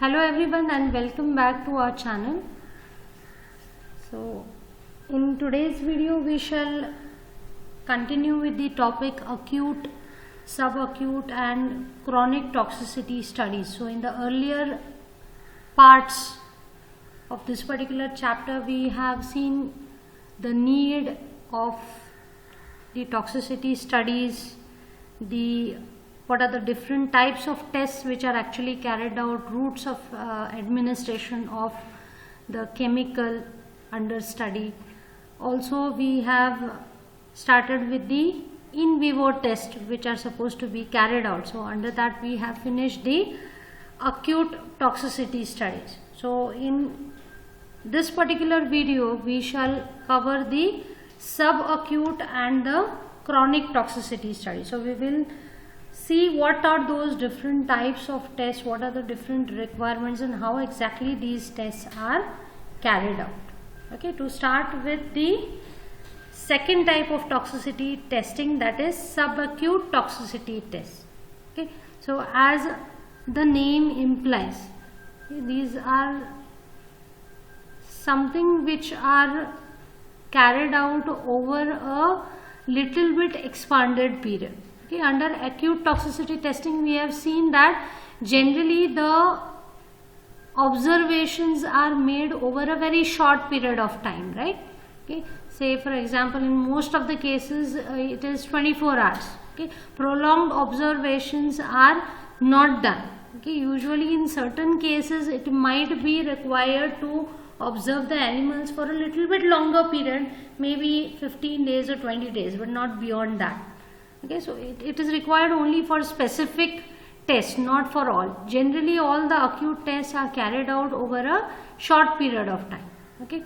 Hello everyone and welcome back to our channel. So in today's video we shall continue with the topic acute, subacute and chronic toxicity studies. So in the earlier parts of this particular chapter we have seen the need of the toxicity studies, what are the different types of tests which are actually carried out, routes of administration of the chemical under study. Also we have started with the in vivo tests which are supposed to be carried out. So under that we have finished the acute toxicity studies. So in this particular video we shall cover the subacute and the chronic toxicity study. So we will see what are those different types of tests, what are the different requirements and how exactly these tests are carried out. Okay, to start with the second type of toxicity testing, that is subacute toxicity test. Okay, so as the name implies, these are something which are carried out over a little bit expanded period. Okay, under acute toxicity testing we have seen that generally the observations are made over a very short period of time, right? Okay, say for example in most of the cases it is 24 hours. Okay, prolonged observations are not done. Okay, usually in certain cases it might be required to observe the animals for a little bit longer period, maybe 15 days or 20 days, but not beyond that. Okay, so it is required only for specific tests, not for all. Generally all the acute tests are carried out over a short period of time. Okay,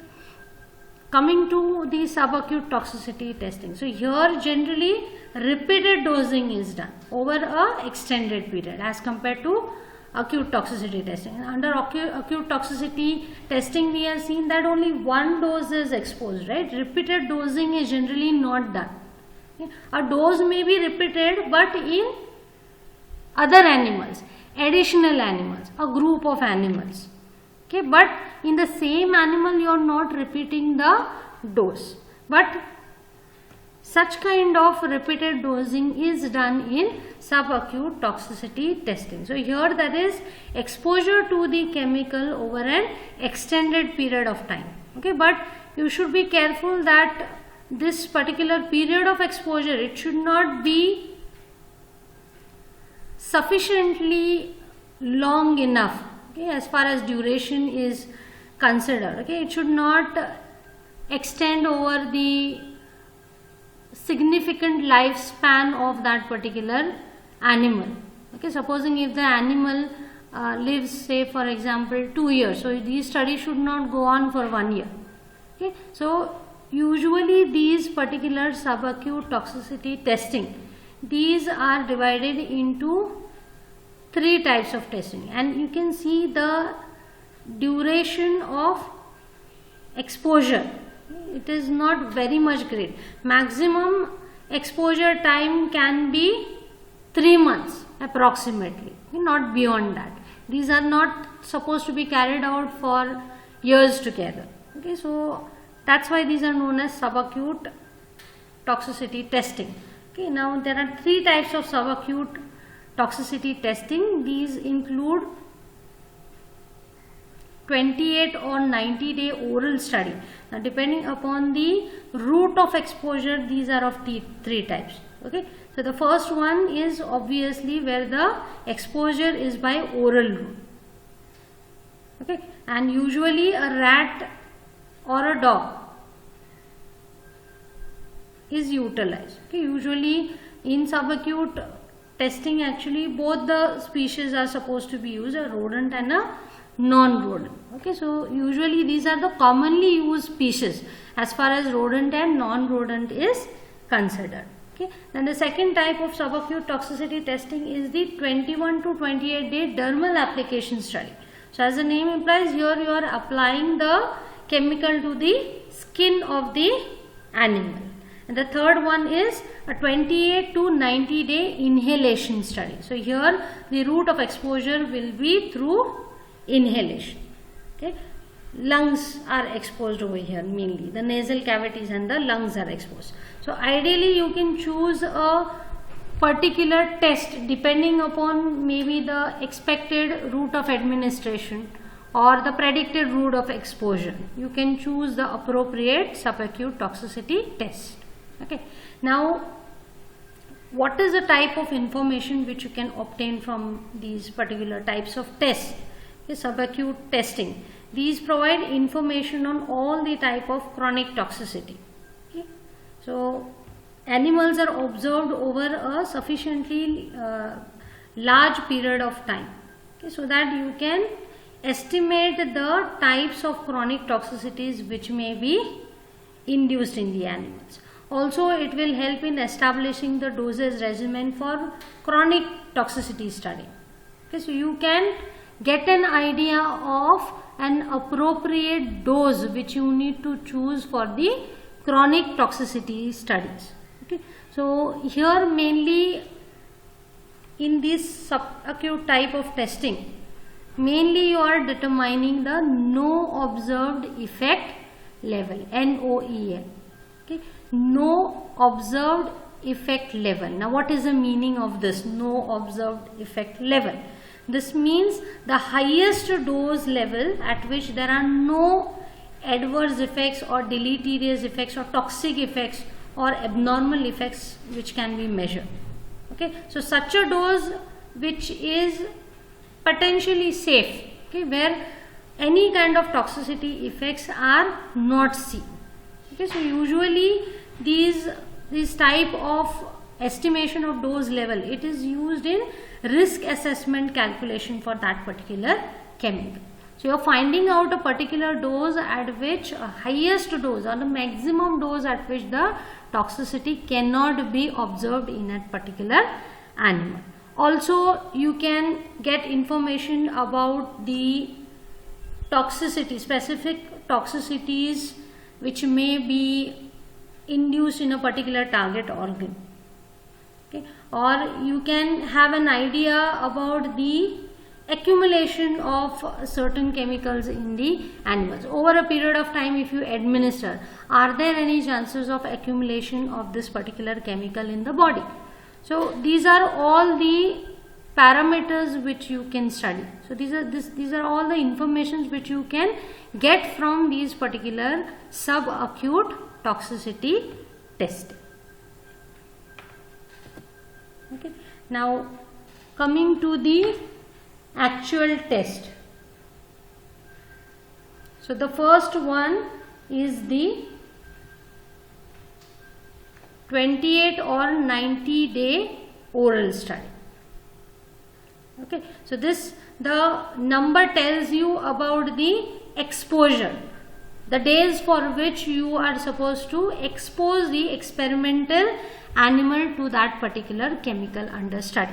coming to the subacute toxicity testing. So here generally repeated dosing is done over a extended period as compared to acute toxicity testing. And under acute toxicity testing we have seen that only one dose is exposed, right? Repeated dosing is generally not done. A dose may be repeated but in other animals, additional animals, a group of animals. Okay, but in the same animal you are not repeating the dose, but such kind of repeated dosing is done in subacute toxicity testing. So here that is exposure to the chemical over an extended period of time. Okay, but you should be careful that this particular period of exposure, it should not be sufficiently long enough, okay, as far as duration is considered. Okay, it should not extend over the significant lifespan of that particular animal. Okay, supposing if the animal lives, say for example 2 years, so these studies should not go on for 1 year. Okay, so usually these particular subacute toxicity testing, these are divided into 3 types of testing, and you can see the duration of exposure, it is not very much great. Maximum exposure time can be 3 months approximately, not beyond that. These are not supposed to be carried out for years together. Okay, so that's why these are known as subacute toxicity testing. Okay, now there are 3 types of subacute toxicity testing. These include 28 or 90-day oral study. Now depending upon the route of exposure, these are of 3 types. Okay, so the first one is obviously where the exposure is by oral route. Okay, and usually a rat or a dog is utilized. Okay, usually in subacute testing actually both the species are supposed to be used, a rodent and a non-rodent. Okay, so usually these are the commonly used species as far as rodent and non-rodent is considered. Okay, then the second type of subacute toxicity testing is the 21 to 28 day dermal application study. So as the name implies, here you are applying the chemical to the skin of the animal. And the third one is a 28 to 90 day inhalation study. So here the route of exposure will be through inhalation. Okay, lungs are exposed over here, mainly the nasal cavities and the lungs are exposed. So ideally you can choose a particular test depending upon maybe the expected route of administration or the predicted route of exposure. You can choose the appropriate subacute toxicity test. Okay, now what is the type of information which you can obtain from these particular types of tests? Okay, subacute testing. These provide information on all the type of chronic toxicity. Okay, so animals are observed over a sufficiently large period of time, okay, so that you can estimate the types of chronic toxicities which may be induced in the animals. Also, it will help in establishing the dosage regimen for chronic toxicity study. Okay, so you can get an idea of an appropriate dose which you need to choose for the chronic toxicity studies. Okay, so here mainly in this subacute type of testing, mainly you are determining the no observed effect level, NOEL. Okay, no observed effect level. Now what is the meaning of this no observed effect level? This means the highest dose level at which there are no adverse effects or deleterious effects or toxic effects or abnormal effects which can be measured. Okay, so such a dose which is potentially safe, okay, where any kind of toxicity effects are not seen. Okay, so usually these type of estimation of dose level, it is used in risk assessment calculation for that particular chemical. So you are finding out a particular dose at which highest dose or the maximum dose at which the toxicity cannot be observed in a particular animal. Also you can get information about the toxicity, specific toxicities which may be induced in a particular target organ. Okay, or you can have an idea about the accumulation of certain chemicals in the animals. Over a period of time, if you administer, are there any chances of accumulation of this particular chemical in the body? So these are all the parameters which you can study. So these are all the informations which you can get from these particular subacute toxicity testing. Okay, now coming to the actual test. So the first one is the 28 or 90-day oral study. Okay, so the number tells you about the exposure, the days for which you are supposed to expose the experimental animal to that particular chemical under study.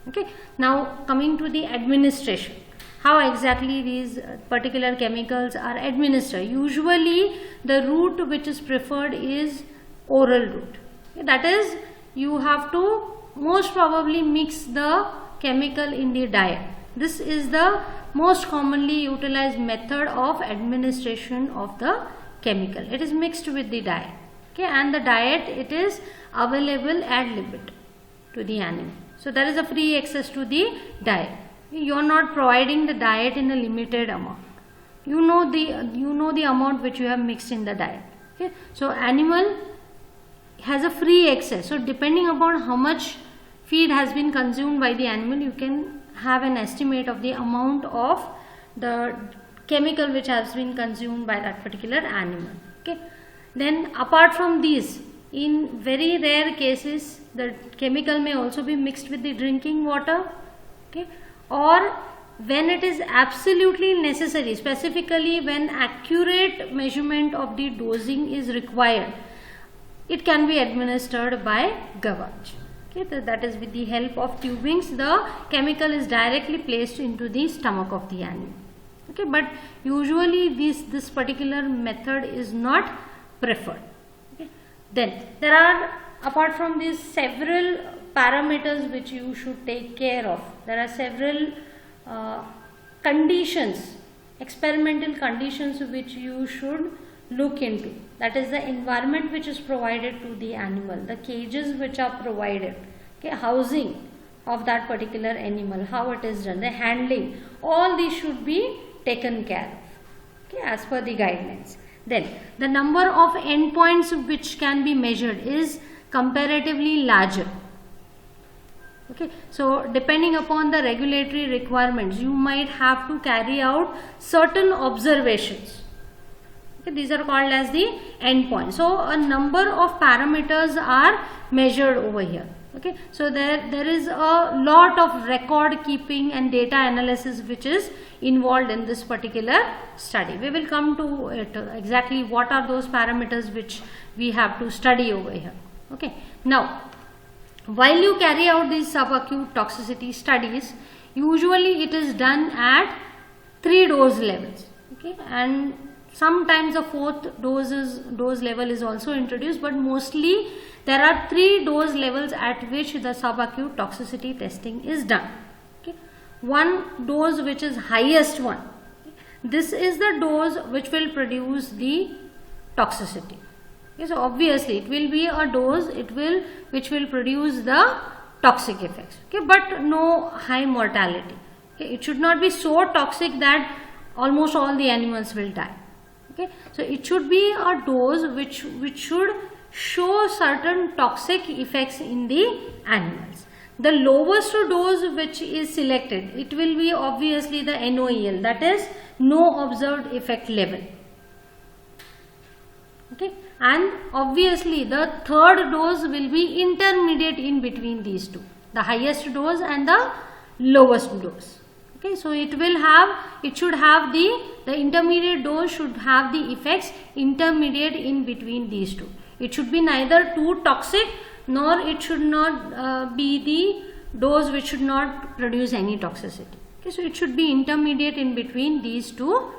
Okay, now coming to the administration, how exactly these particular chemicals are administered. Usually the route which is preferred is oral route. Okay, that is, you have to most probably mix the chemical in the diet. This is the most commonly utilized method of administration of the chemical. It is mixed with the diet. Okay, and the diet, it is available ad libitum to the animal. So there is a free access to the diet. You are not providing the diet in a limited amount. You know the amount which you have mixed in the diet. Okay, so animal has a free access. So depending upon how much feed has been consumed by the animal, you can have an estimate of the amount of the chemical which has been consumed by that particular animal. Okay, then apart from these, in very rare cases, the chemical may also be mixed with the drinking water. Okay, or when it is absolutely necessary, specifically when accurate measurement of the dosing is required, it can be administered by gavage. Okay, that is with the help of tubings, the chemical is directly placed into the stomach of the animal. Okay, but usually this particular method is not preferred. Okay, then there are, apart from these, several parameters which you should take care of. There are several conditions, experimental conditions which you should look into. That is the environment which is provided to the animal, the cages which are provided, okay, housing of that particular animal, how it is done, the handling, all these should be taken care of, okay, as per the guidelines. Then the number of endpoints which can be measured is comparatively larger. Okay, so depending upon the regulatory requirements, you might have to carry out certain observations. Okay, these are called as the endpoints. So a number of parameters are measured over here. Okay, so there is a lot of record keeping and data analysis which is involved in this particular study. We will come to it, exactly what are those parameters which we have to study over here. Okay, now while you carry out these subacute toxicity studies, usually it is done at 3 dose levels. Okay, and sometimes the 4th dose level is also introduced, but mostly there are 3 dose levels at which the subacute toxicity testing is done. Okay, one dose which is highest one, this is the dose which will produce the toxicity. Okay, so obviously it will be a dose which will produce the toxic effects, okay, but no high mortality. Okay, it should not be so toxic that almost all the animals will die. Okay, so it should be a dose which should show certain toxic effects in the animals. The lowest dose which is selected, it will be obviously the NOEL, that is no observed effect level. Okay, and obviously the 3rd dose will be intermediate in between these two, the highest dose and the lowest dose. Okay, so it should have the intermediate dose should have the effects intermediate in between these two. It should be neither too toxic nor it should not be the dose which should not produce any toxicity. Okay, so it should be intermediate in between these two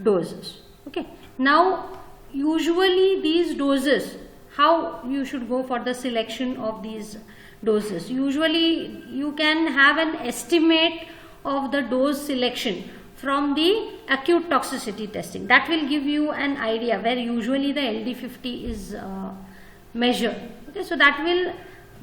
doses. Okay, now usually these doses, how you should go for the selection of these doses? Usually you can have an estimate of the dose selection from the acute toxicity testing. That will give you an idea where usually the LD50 is measured. Okay, so that will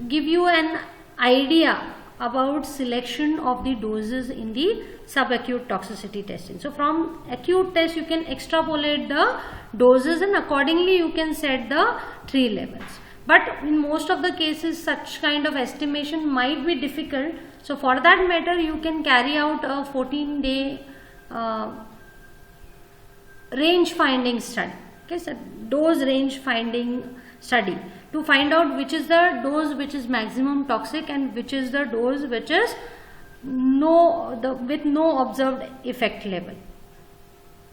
give you an idea about selection of the doses in the subacute toxicity testing. So from acute test you can extrapolate the doses and accordingly you can set the 3 levels. But in most of the cases such kind of estimation might be difficult. So for that matter you can carry out a 14-day range finding study. Okay, so dose range finding study to find out which is the dose which is maximum toxic and which is the dose which is with no observed effect level.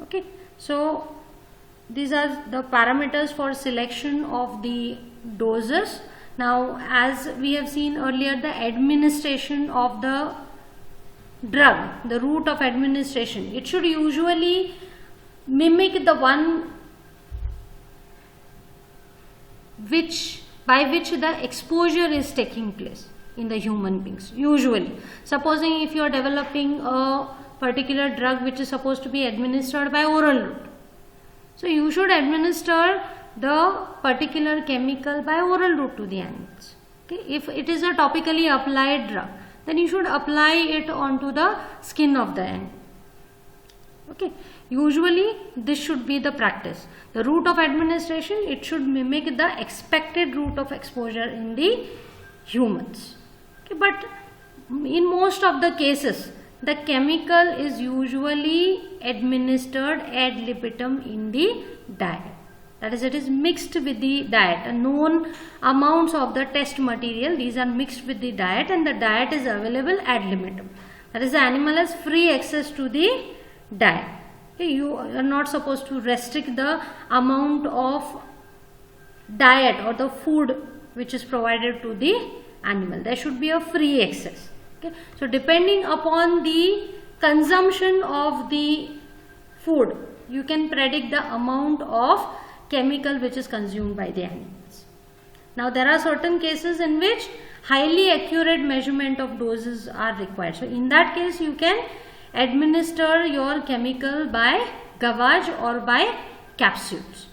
Okay, so these are the parameters for selection of the doses. Now as we have seen earlier, the administration of the drug, the route of administration, it should usually mimic the one by which the exposure is taking place in the human beings. Usually, supposing if you are developing a particular drug which is supposed to be administered by oral route, so you should administer the particular chemical by oral route to the animals. Okay, if it is a topically applied drug, then you should apply it onto the skin of the animal. Okay, usually this should be the practice. The route of administration, it should mimic the expected route of exposure in the humans. Okay, but in most of the cases the chemical is usually administered ad libitum in the diet. That is, it is mixed with the diet. A known amounts of the test material, these are mixed with the diet and the diet is available ad libitum. That is, the animal has free access to the diet. Okay, you are not supposed to restrict the amount of diet or the food which is provided to the animal. There should be a free access. Okay, so depending upon the consumption of the food, you can predict the amount of chemical which is consumed by the animals. Now there are certain cases in which highly accurate measurement of doses are required. So in that case you can administer your chemical by gavage or by capsules.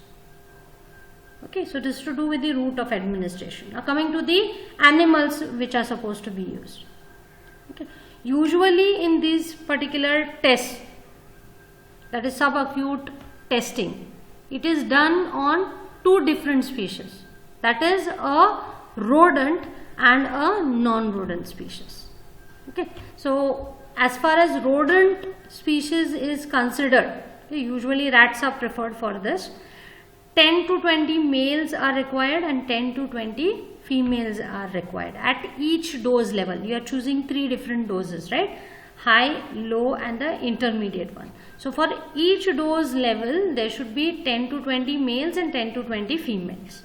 Okay, so this is to do with the route of administration. Now coming to the animals which are supposed to be used. Okay. Usually in these particular tests, that is subacute testing, it is done on two different species, that is a rodent and a non-rodent species. Okay, so as far as rodent species is considered, okay, usually rats are preferred for this. 10 to 20 males are required and 10 to 20 females are required at each dose level. You are choosing 3 different doses, right? High, low and the intermediate one. So for each dose level there should be 10 to 20 males and 10 to 20 females.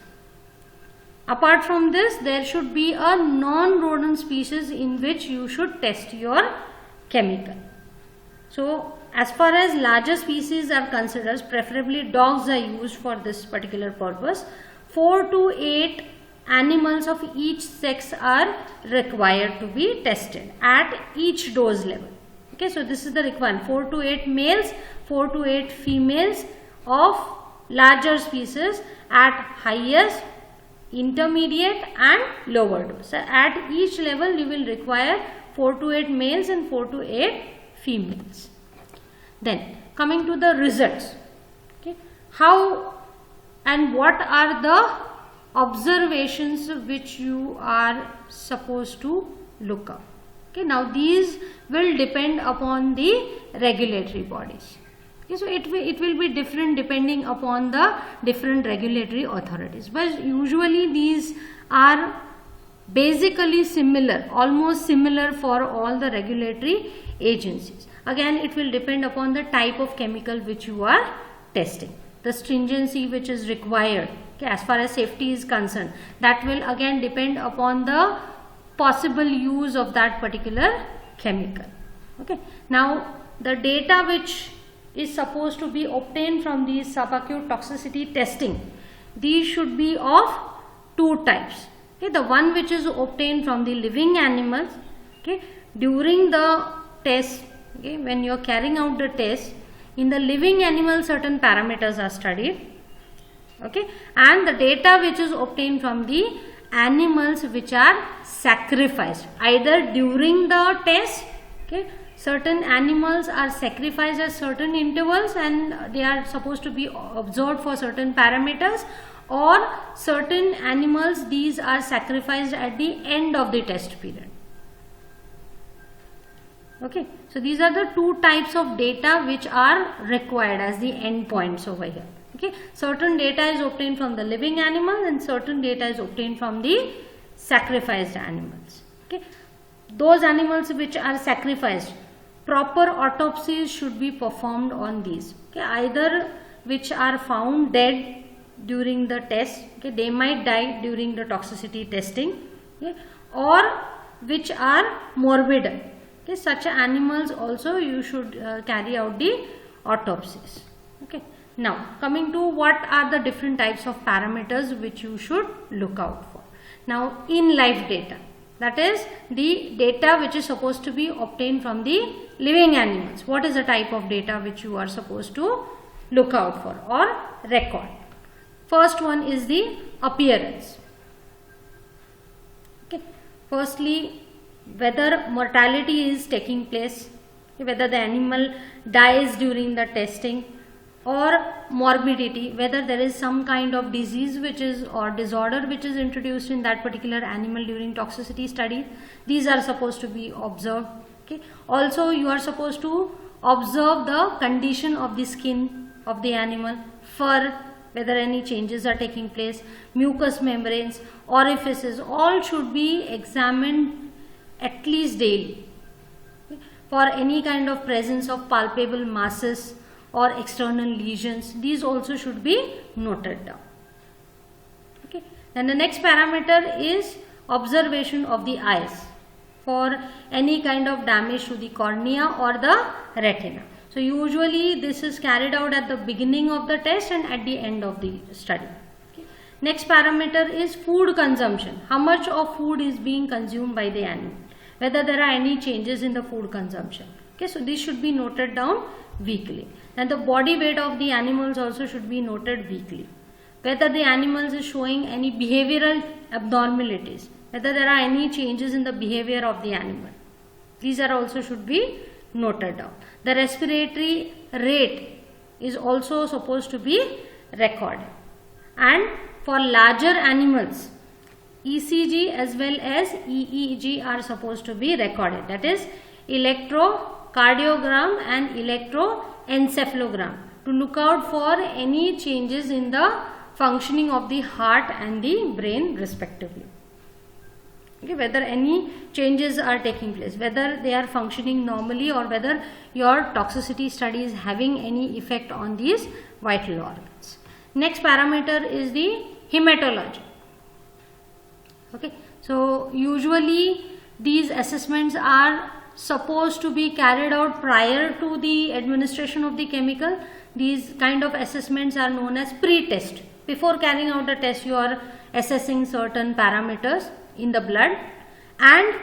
Apart from this, there should be a non-rodent species in which you should test your chemical. So as far as larger species are considered, preferably dogs are used for this particular purpose. 4 to 8 animals of each sex are required to be tested at each dose level. Okay, so this is the requirement: 4 to 8 males, 4 to 8 females of larger species at highest, intermediate and lower dose. So at each level you will require 4 to 8 males and 4 to 8 females. Then coming to the results, okay, how and what are the observations which you are supposed to look up. Okay, now these will depend upon the regulatory bodies. Okay, so it will be different depending upon the different regulatory authorities, but usually these are basically similar, almost similar for all the regulatory agencies. Again, it will depend upon the type of chemical which you are testing, the stringency which is required, okay, as far as safety is concerned. That will again depend upon the possible use of that particular chemical. Okay, now the data which is supposed to be obtained from the subacute toxicity testing, these should be of two types. Okay, the one which is obtained from the living animals, okay, during the test, okay, when you are carrying out the test, in the living animal certain parameters are studied, okay, and the data which is obtained from the animals which are sacrificed either during the test, okay, certain animals are sacrificed at certain intervals and they are supposed to be observed for certain parameters, or certain animals, these are sacrificed at the end of the test period. Okay, so these are the two types of data which are required as the endpoints over here. Okay, certain data is obtained from the living animal and certain data is obtained from the sacrificed animals. Okay, those animals which are sacrificed, proper autopsies should be performed on these. Okay, either which are found dead during the test, okay, they might die during the toxicity testing, okay, or which are morbid. Okay, such animals also you should carry out the autopsies. Okay, now coming to what are the different types of parameters which you should look out for. Now in life data, that is the data which is supposed to be obtained from the living animals. What is the type of data which you are supposed to look out for or record? First one is the appearance. Okay, firstly, whether mortality is taking place, whether the animal dies during the testing, or morbidity, whether there is some kind of disease which is or disorder which is introduced in that particular animal during toxicity study. These are supposed to be observed. Okay, also you are supposed to observe the condition of the skin of the animal, fur, whether any changes are taking place, mucous membranes, orifices, all should be examined at least daily, okay, for any kind of presence of palpable masses or external lesions. These also should be noted down. Okay, then the next parameter is observation of the eyes for any kind of damage to the cornea or the retina. So usually this is carried out at the beginning of the test and at the end of the study. Okay. Next parameter is food consumption. How much of food is being consumed by the animal? Whether there are any changes in the food consumption. Okay, so this should be noted down weekly. And the body weight of the animals also should be noted weekly. Whether the animals is showing any behavioral abnormalities, whether there are any changes in the behavior of the animal. These are also should be noted down. The respiratory rate is also supposed to be recorded. And for larger animals, ECG as well as EEG are supposed to be recorded. That is electrocardiogram and electroencephalogram, to look out for any changes in the functioning of the heart and the brain respectively. Okay, whether any changes are taking place, whether they are functioning normally or whether your toxicity study is having any effect on these vital organs. Next parameter is the hematology. Okay, so usually these assessments are supposed to be carried out prior to the administration of the chemical. These kind of assessments are known as pre-test. Before carrying out the test, you are assessing certain parameters in the blood, and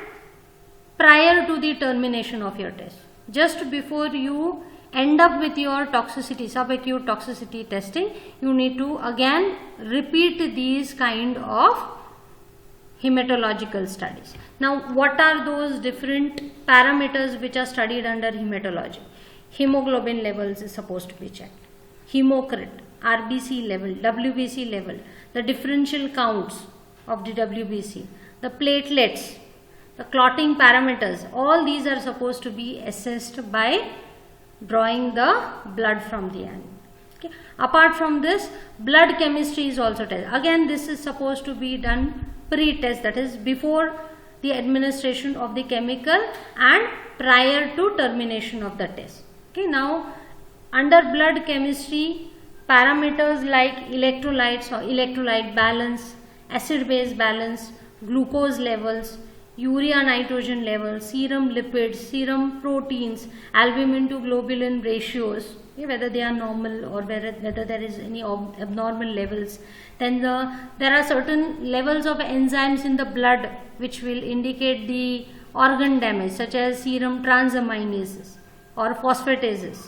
prior to the termination of your test, just before you end up with your toxicity, subacute toxicity testing, you need to again repeat these kind of hematological studies. Now, what are those different parameters which are studied under hematology? Hemoglobin levels is supposed to be checked, hematocrit, RBC level, WBC level, the differential counts of the WBC, the platelets, the clotting parameters, all these are supposed to be assessed by drawing the blood from the animal. Okay. Apart from this, blood chemistry is also tested. Again, this is supposed to be done pre-test, that is before the administration of the chemical and prior to termination of the test. Okay. Now, under blood chemistry, parameters like electrolytes or electrolyte balance, acid-base balance, glucose levels, urea nitrogen levels, serum lipids, serum proteins, albumin to globulin ratios, okay, whether they are normal or whether there is any abnormal levels. Then there are certain levels of enzymes in the blood which will indicate the organ damage, such as serum transaminases or phosphatases.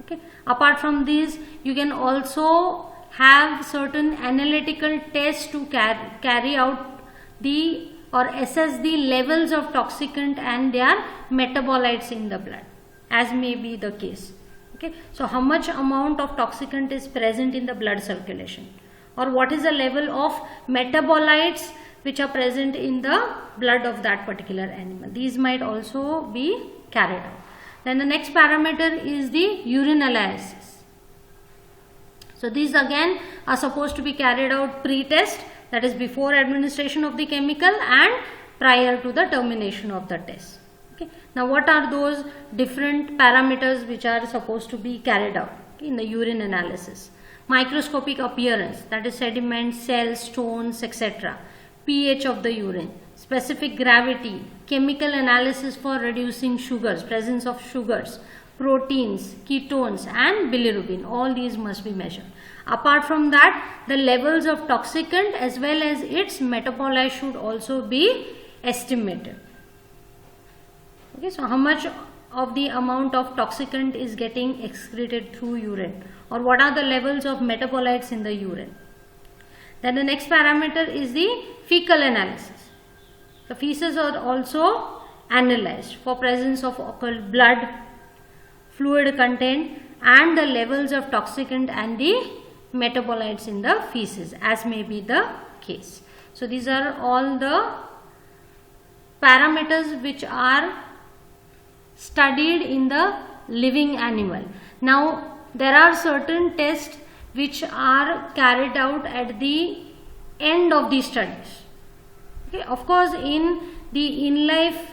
Okay. Apart from these, you can also have certain analytical tests to carry out the or assess the levels of toxicant and their metabolites in the blood, as may be the case. Okay. So, how much amount of toxicant is present in the blood circulation, or what is the level of metabolites which are present in the blood of that particular animal. These might also be carried out. Then the next parameter is the urine analysis. So, these again are supposed to be carried out pre-test, that is before administration of the chemical and prior to the termination of the test. Okay. Now, what are those different parameters which are supposed to be carried out in the urine analysis? Microscopic appearance, that is sediment, cells, stones, etc. pH of the urine, specific gravity, chemical analysis for reducing sugars, presence of sugars, proteins, ketones and bilirubin, all these must be measured. Apart from that, the levels of toxicant as well as its metabolite should also be estimated. Okay, so how much of the amount of toxicant is getting excreted through urine, or what are the levels of metabolites in the urine. Then the next parameter is the fecal analysis. The feces are also analyzed for presence of occult blood, fluid content and the levels of toxicant and the metabolites in the feces, as may be the case. So, these are all the parameters which are studied in the living animal. Now, there are certain tests which are carried out at the end of the studies. Okay. Of course, in the in-life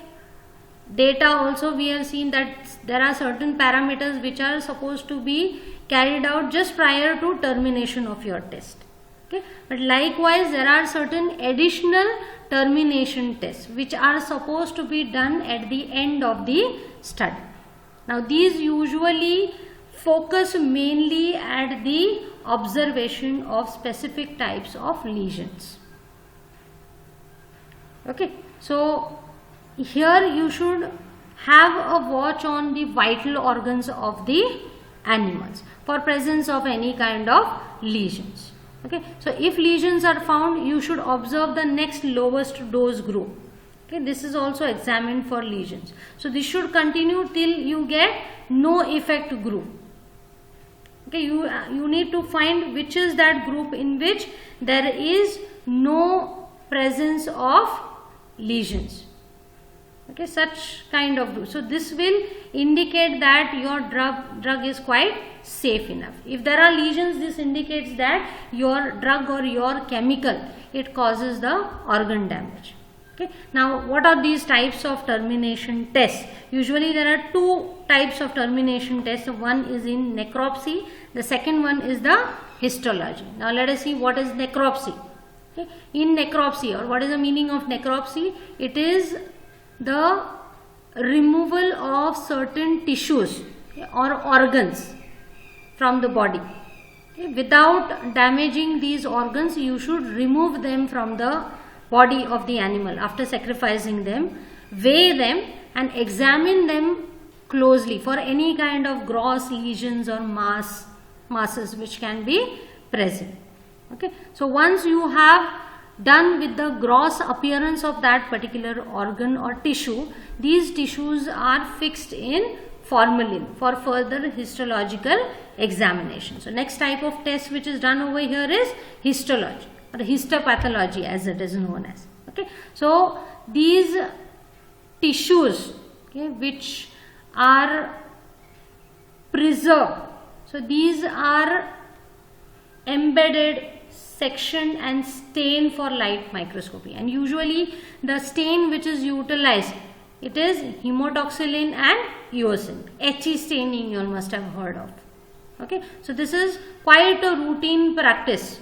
data also we have seen that there are certain parameters which are supposed to be carried out just prior to termination of your test. Okay. But likewise, there are certain additional termination tests which are supposed to be done at the end of the study. Now, these usually focus mainly at the observation of specific types of lesions. Okay. So, here you should have a watch on the vital organs of the animals for presence of any kind of lesions. Okay, so if lesions are found, you should observe the next lowest dose group. Okay, this is also examined for lesions. So this should continue till you get no effect group. Okay, you need to find which is that group in which there is no presence of lesions. Okay, such kind of group. So this will indicate that your drug is quite safe enough. If there are lesions, this indicates that your drug or your chemical, it causes the organ damage. Okay, now what are these types of termination tests? Usually there are two types of termination tests. One is in necropsy, the second one is the histology. Now let us see what is necropsy. Okay, in necropsy, or what is the meaning of necropsy? It is the removal of certain tissues, okay, or organs from the body. Okay, without damaging these organs, you should remove them from the body of the animal after sacrificing them, weigh them and examine them closely for any kind of gross lesions or masses which can be present. Okay, so once you have done with the gross appearance of that particular organ or tissue, these tissues are fixed in formalin for further histological examination. So next type of test which is done over here is histology or histopathology as it is known as. Okay, so these tissues, okay, which are preserved, so these are embedded, sectioned and stained for light microscopy, and usually the stain which is utilized, it is hematoxylin and eosin. HE staining you must have heard of. Okay, so this is quite a routine practice.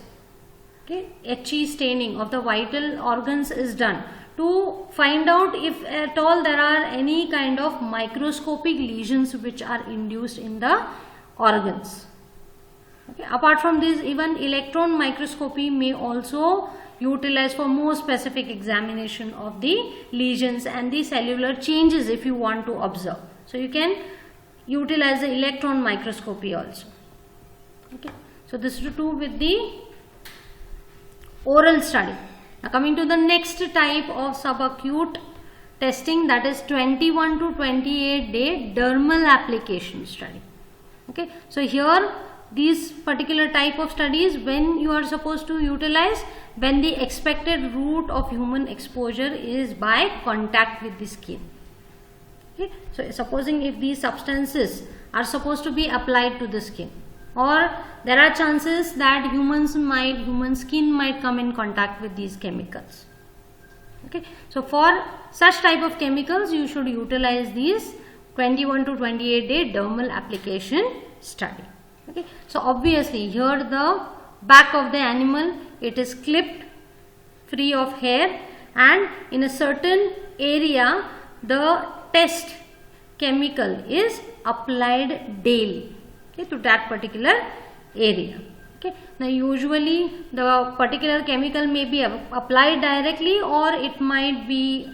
Okay, HE staining of the vital organs is done to find out if at all there are any kind of microscopic lesions which are induced in the organs. Okay. Apart from this, even electron microscopy may also utilize for more specific examination of the lesions and the cellular changes if you want to observe. So you can utilize the electron microscopy also. Okay. So this is to do with the oral study. Now coming to the next type of subacute testing, that is 21 to 28 day dermal application study. Okay. So here these particular type of studies, when you are supposed to utilize, when the expected route of human exposure is by contact with the skin. Okay. So supposing if these substances are supposed to be applied to the skin, or there are chances that human skin might come in contact with these chemicals. Okay. So for such type of chemicals, you should utilize these 21 to 28 day dermal application study. Okay. So obviously here the back of the animal, it is clipped free of hair, and in a certain area the test chemical is applied daily, okay, to that particular area. Okay. Now usually the particular chemical may be applied directly, or it might be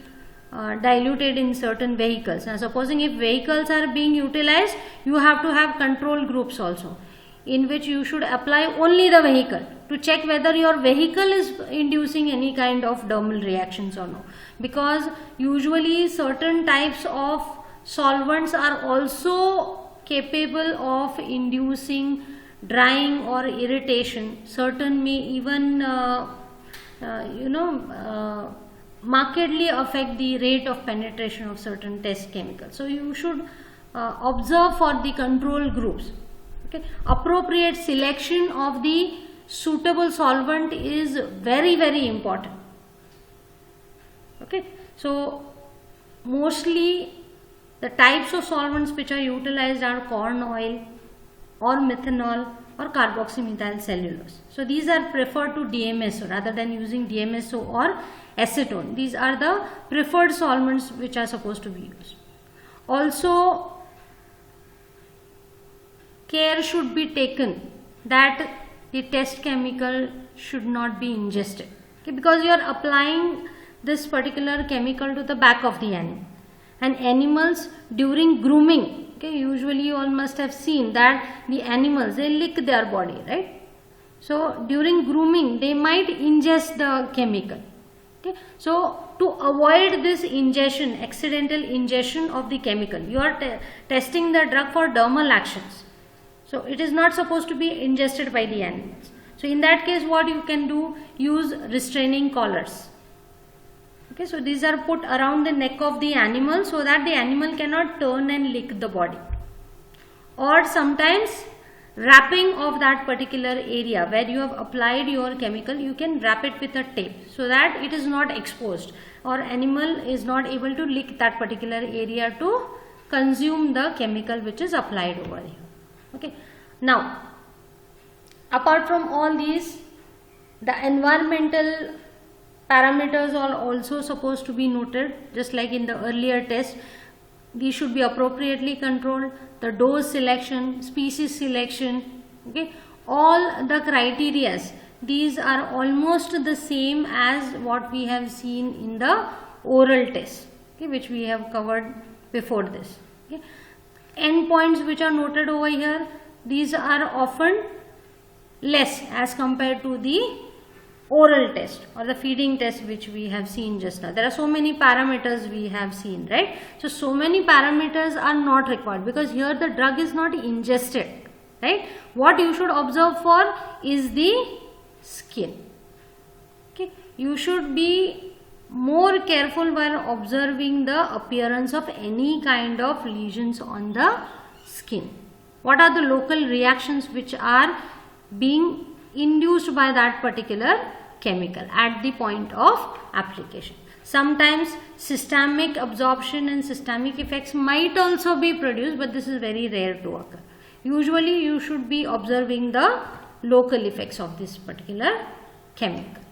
diluted in certain vehicles. Now supposing if vehicles are being utilized, you have to have control groups also, in which you should apply only the vehicle to check whether your vehicle is inducing any kind of dermal reactions or no, because usually certain types of solvents are also capable of inducing drying or irritation. Certain may even markedly affect the rate of penetration of certain test chemicals. So you should observe for the control groups. Okay. Appropriate selection of the suitable solvent is very, very important. Okay. So mostly the types of solvents which are utilized are corn oil or methanol or carboxymethyl cellulose. So these are preferred to DMSO rather than using DMSO or acetone. These are the preferred solvents which are supposed to be used. Also, care should be taken that the test chemical should not be ingested. Okay, because you are applying this particular chemical to the back of the animal. And animals during grooming, okay, usually you all must have seen that the animals, they lick their body, right? So during grooming they might ingest the chemical. Okay, so to avoid this ingestion, accidental ingestion of the chemical, you are testing the drug for dermal actions. So it is not supposed to be ingested by the animals. So in that case, what you can do, use restraining collars. Okay, so these are put around the neck of the animal so that the animal cannot turn and lick the body. Or sometimes wrapping of that particular area where you have applied your chemical, you can wrap it with a tape so that it is not exposed or animal is not able to lick that particular area to consume the chemical which is applied over here. Okay. Now, apart from all these, the environmental parameters are also supposed to be noted, just like in the earlier test. These should be appropriately controlled. The dose selection, species selection, okay, all the criteria, these are almost the same as what we have seen in the oral test, okay, which we have covered before this. Okay. Endpoints which are noted over here, these are often less as compared to the oral test or the feeding test which we have seen just now. There are so many parameters we have seen, right? So many parameters are not required because here the drug is not ingested, right? What you should observe for is the skin. Okay, you should be more careful while observing the appearance of any kind of lesions on the skin. What are the local reactions which are being induced by that particular chemical at the point of application? Sometimes systemic absorption and systemic effects might also be produced, but this is very rare to occur. Usually you should be observing the local effects of this particular chemical.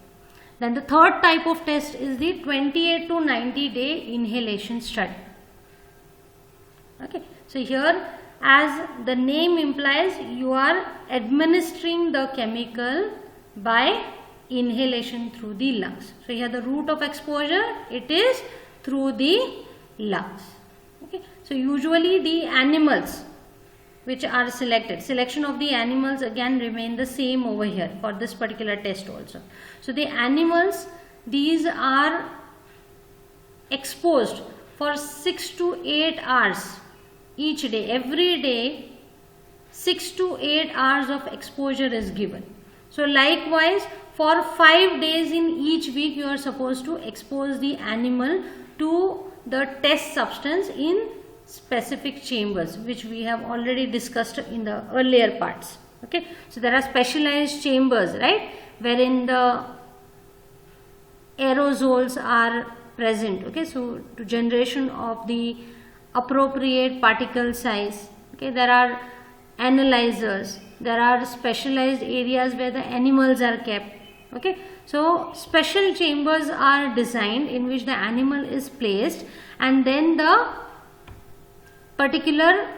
Then the third type of test is the 28 to 90 day inhalation study. Okay, so here, as the name implies, you are administering the chemical by inhalation through the lungs. So here the route of exposure, it is through the lungs. Okay, so usually the animals which are selected, selection of the animals again remain the same over here for this particular test also. So the animals, these are exposed for 6 to 8 hours each day. Every day 6 to 8 hours of exposure is given. So likewise, for 5 days in each week, you are supposed to expose the animal to the test substance in specific chambers, which we have already discussed in the earlier parts. Okay, so there are specialized chambers, right, wherein the aerosols are present. Okay, so to generation of the appropriate particle size. Okay, there are analyzers, there are specialized areas where the animals are kept. Okay, so special chambers are designed in which the animal is placed, and then the particular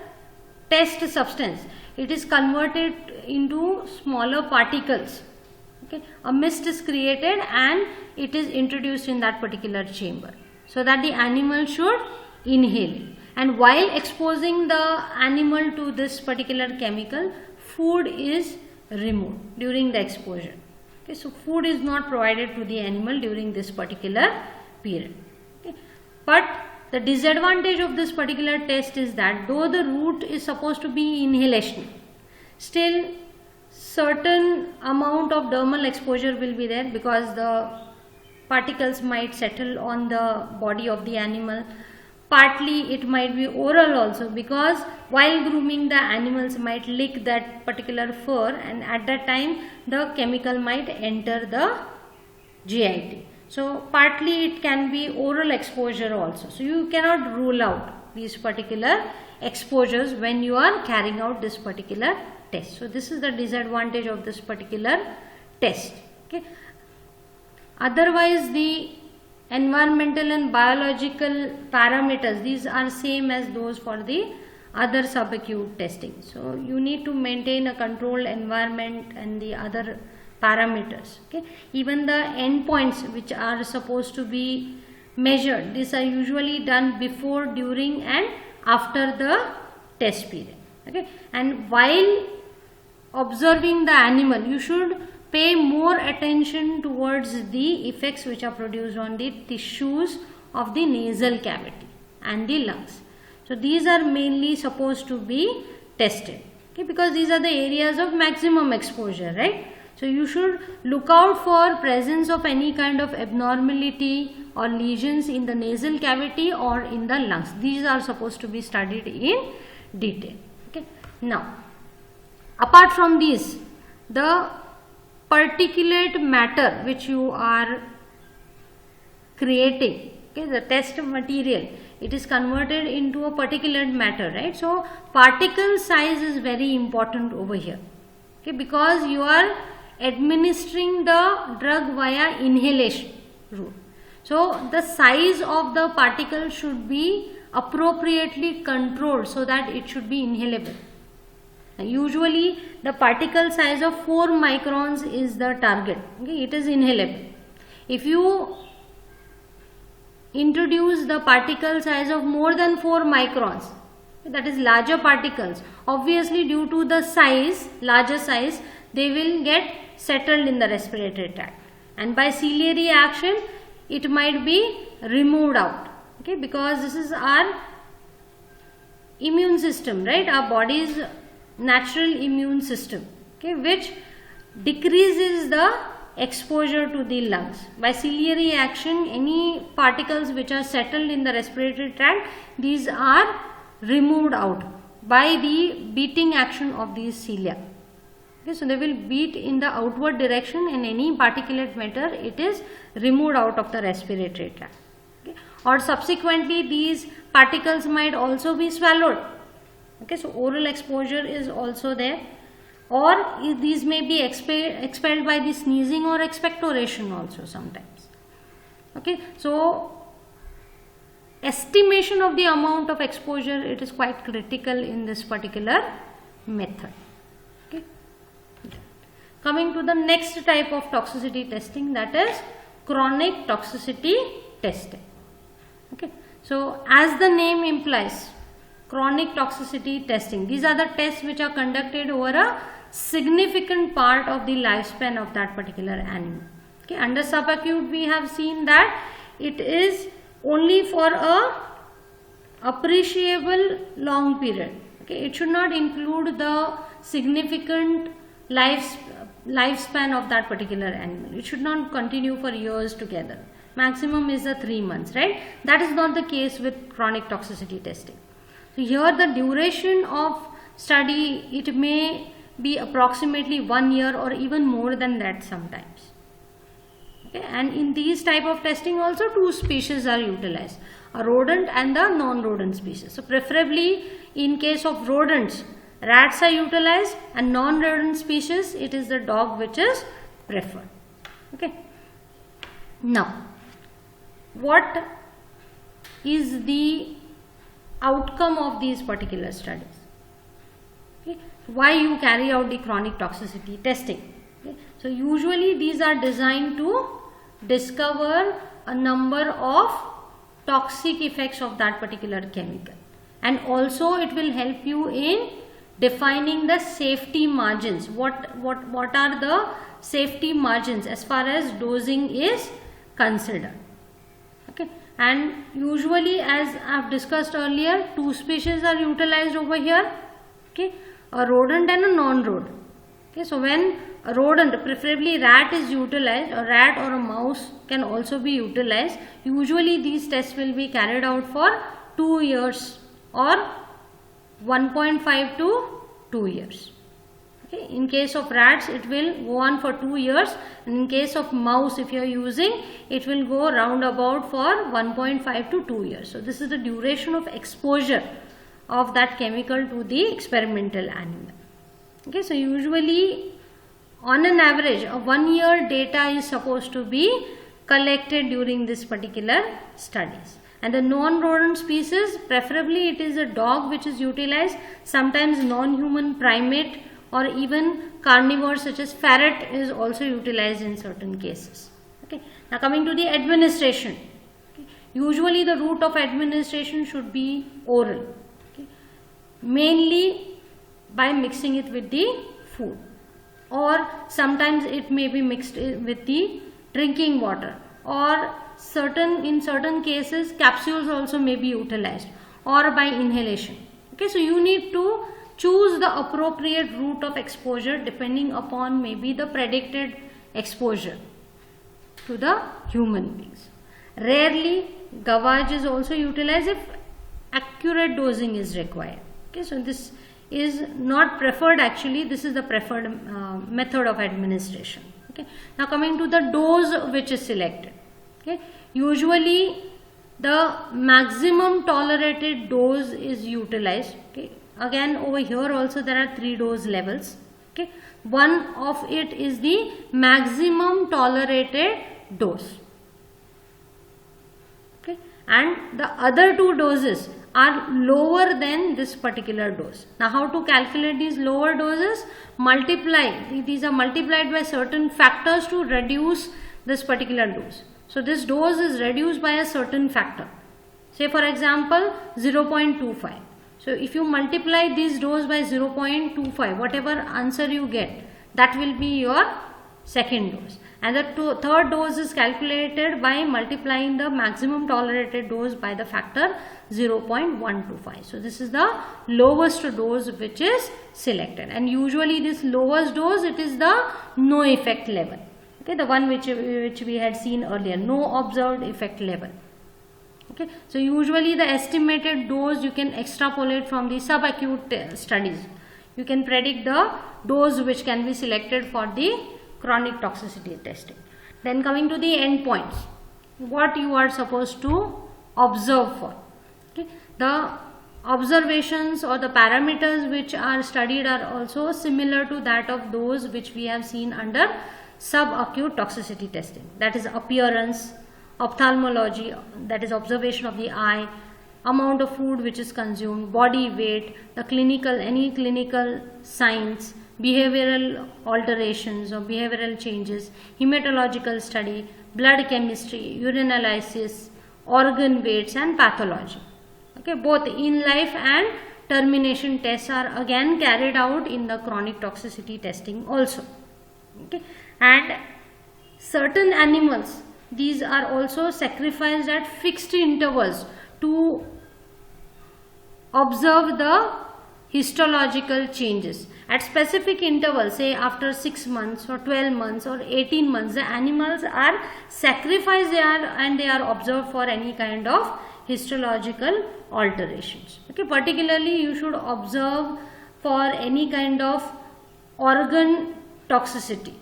test substance, it is converted into smaller particles. Okay, a mist is created and it is introduced in that particular chamber so that the animal should inhale. And while exposing the animal to this particular chemical, food is removed during the exposure. Okay, so food is not provided to the animal during this particular period. Okay, but the disadvantage of this particular test is that though the route is supposed to be inhalation, still certain amount of dermal exposure will be there because the particles might settle on the body of the animal. Partly it might be oral also, because while grooming the animals might lick that particular fur, and at that time the chemical might enter the GIT. So partly it can be oral exposure also. So you cannot rule out these particular exposures when you are carrying out this particular test. So this is the disadvantage of this particular test. Okay. Otherwise, the environmental and biological parameters, these are same as those for the other subacute testing. So you need to maintain a controlled environment and the other parameters. Okay, even the endpoints which are supposed to be measured. These are usually done before, during and after the test period. Okay, and while observing the animal, you should pay more attention towards the effects which are produced on the tissues of the nasal cavity and the lungs. So these are mainly supposed to be tested, okay, because these are the areas of maximum exposure, right? So you should look out for presence of any kind of abnormality or lesions in the nasal cavity or in the lungs. These are supposed to be studied in detail. Okay. Now, apart from these, the particulate matter which you are creating, okay, the test material, it is converted into a particulate matter, right? So particle size is very important over here, okay, because you are administering the drug via inhalation route. So the size of the particle should be appropriately controlled so that it should be inhalable. Usually the particle size of 4 microns is the target, okay, it is inhalable. If you introduce the particle size of more than 4 microns, that is larger particles, obviously due to the size, larger size, they will get settled in the respiratory tract, and by ciliary action it might be removed out, okay, because this is our immune system, right, our body's natural immune system, okay, which decreases the exposure to the lungs. By ciliary action, any particles which are settled in the respiratory tract, these are removed out by the beating action of these cilia. Okay, so they will beat in the outward direction, and any particulate matter, it is removed out of the respiratory tract. Okay. Or subsequently these particles might also be swallowed. Okay, so oral exposure is also there, or these may be expelled by the sneezing or expectoration also sometimes. Okay, so estimation of the amount of exposure, it is quite critical in this particular method. Okay. Coming to the next type of toxicity testing, that is chronic toxicity testing. Okay, so as the name implies, chronic toxicity testing, these are the tests which are conducted over a significant part of the lifespan of that particular animal. Okay, under subacute we have seen that it is only for a appreciable long period. Okay, it should not include the significant lifespan of that particular animal. It should not continue for years together. Maximum is 3 months, right? That is not the case with chronic toxicity testing. So here the duration of study, it may be approximately 1 year or even more than that sometimes. Okay, and in these type of testing also 2 species are utilized, a rodent and the non-rodent species. So preferably in case of rodents, rats are utilized, and non-rodent species, it is the dog which is preferred. Okay. Now, what is the outcome of these particular studies? Okay. Why you carry out the chronic toxicity testing? Okay. So usually these are designed to discover a number of toxic effects of that particular chemical, and also it will help you in defining the safety margins. What are the safety margins as far as dosing is considered? Okay, and usually, as I have discussed earlier, 2 species are utilized over here. Okay, a rodent and a non-rodent. Okay, so when a rodent, preferably rat, is utilized, a rat or a mouse can also be utilized. Usually these tests will be carried out for 2 years or 1.5 to 2 years. Okay. In case of rats, it will go on for 2 years, and in case of mouse, if you are using, it will go round about for 1.5 to 2 years. So this is the duration of exposure of that chemical to the experimental animal. Okay, so usually on an average, a 1 year data is supposed to be collected during this particular studies. And the non-rodent species, preferably it is a dog which is utilized, sometimes non-human primate or even carnivores such as ferret is also utilized in certain cases. Okay. Now coming to the administration. Okay. Usually the route of administration should be oral, okay? Mainly by mixing it with the food, or sometimes it may be mixed with the drinking water, or in certain cases capsules also may be utilized, or by inhalation. Okay, so you need to choose the appropriate route of exposure depending upon maybe the predicted exposure to the human beings. Rarely gavage is also utilized if accurate dosing is required. Okay, so this is not preferred, actually this is the preferred method of administration. Okay, now coming to the dose which is selected. Okay, usually the maximum tolerated dose is utilized. Okay, again over here also there are 3 dose levels. Okay, one of it is the maximum tolerated dose. Okay, and the other 2 doses are lower than this particular dose. Now how to calculate these lower doses? These are multiplied by certain factors to reduce this particular dose. So this dose is reduced by a certain factor. Say for example 0.25. So if you multiply this dose by 0.25, whatever answer you get, that will be your second dose. And the third dose is calculated by multiplying the maximum tolerated dose by the factor 0.125. So this is the lowest dose which is selected, and usually this lowest dose, it is the no effect level. Okay, the one which we had seen earlier, no observed effect level. Okay, so usually the estimated dose you can extrapolate from the subacute studies. You can predict the dose which can be selected for the chronic toxicity testing. Then coming to the endpoints, what you are supposed to observe for. Okay, the observations or the parameters which are studied are also similar to that of those which we have seen under subacute toxicity testing. That is appearance, ophthalmology, that is observation of the eye, amount of food which is consumed, body weight, any clinical signs, behavioral alterations or behavioral changes, hematological study, blood chemistry, urinalysis, organ weights and pathology. Okay, both in life and termination tests are again carried out in the chronic toxicity testing also. Okay, and certain animals, these are also sacrificed at fixed intervals to observe the histological changes. At specific intervals, say after 6 months or 12 months or 18 months, the animals are sacrificed and they are observed for any kind of histological alterations. Okay, particularly you should observe for any kind of organ toxicity.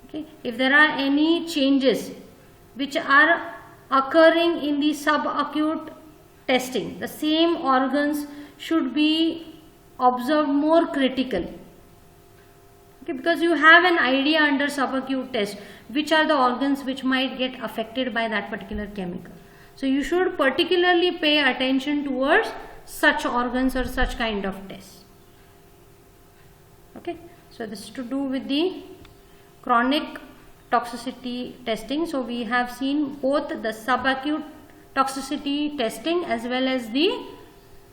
Okay, if there are any changes which are occurring in the subacute testing, the same organs should be observed more critically. Okay, because you have an idea under subacute test which are the organs which might get affected by that particular chemical. So you should particularly pay attention towards such organs or such kind of tests. Okay, so this is to do with the chronic toxicity testing. So we have seen both the subacute toxicity testing as well as the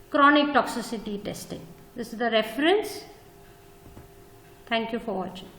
chronic toxicity testing. This is the reference. Thank you for watching.